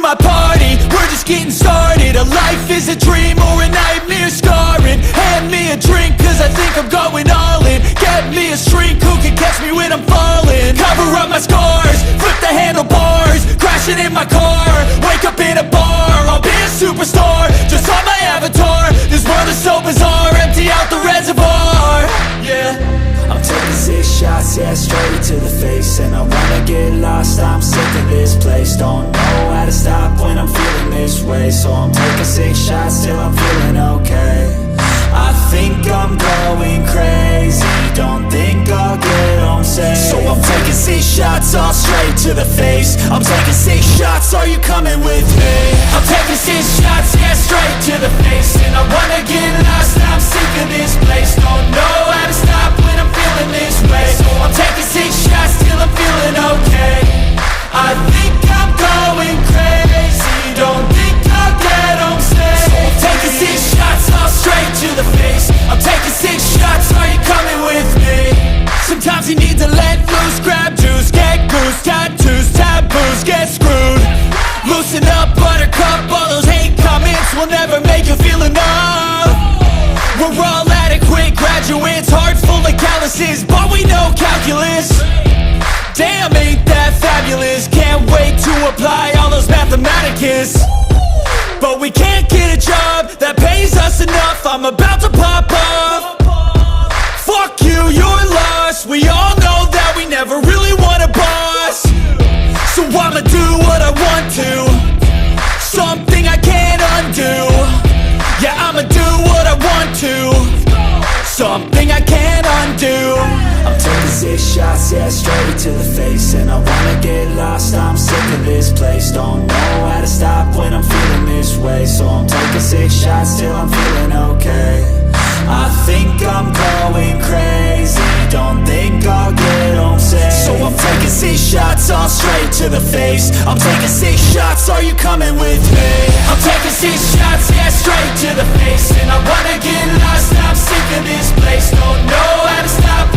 my party, we're just getting started. A life is a dream or a nightmare scarring. Hand me a drink cause I think I'm going all in. Get me a shrink who can catch me when I'm falling. Cover up my scars, flip the handlebars, crashing in my car, wake up in a bar. I'll be a superstar, just on my avatar. This world is so bizarre, empty out the reservoir. Yeah, I'm taking 6 shots, yeah, straight to the face. And I wanna get lost, I'm sick of this place. Don't know how to stop when I'm feeling this way. So I'm taking 6 shots till I'm feeling okay. I think I'm going crazy, don't think I'll get home safe. So I'm taking 6 shots, all straight to the face. I'm taking 6 shots, are you coming with me? I'm taking 6 shots, yeah, straight to the face. And I wanna get lost, I'm sick of this place. Don't know how to stop when I'm feeling this way. So I'm taking 6 shots till I'm feeling okay. I think I'm going crazy, don't think I'll get home safe. So I'm taking 6 shots, all straight to the face. I'm taking 6 shots, are you coming with me? Sometimes you need to let loose, grab juice, get goose, tattoos, taboos, get screwed. Loosen up, buttercup, all those hate comments will never make you feel enough. We're all adequate graduates, heart full of calluses, but we know calculus. Damn, ain't that fabulous? Can't wait to apply all those mathematicus. But we can't get a job that pays us enough. I'm about to pop off. Fuck you, you're lost. We all know that we never really want a boss. So I'ma do what I want to, something I can't undo. Yeah, I'ma do what I want to, something I can't undo. I'm taking 6 shots, yeah, straight to the face. And I wanna get lost, I'm sick of this place. Don't know how to stop when I'm feeling this way. So I'm taking 6 shots till I'm feeling okay. I think I'm going crazy, don't think I'll get home safe. So I'm taking 6 shots, all straight to the face. I'm taking 6 shots, are you coming with me? I'm taking 6 shots, yeah, straight to the face. And I wanna get lost, I'm sick of this place. Don't know how to stop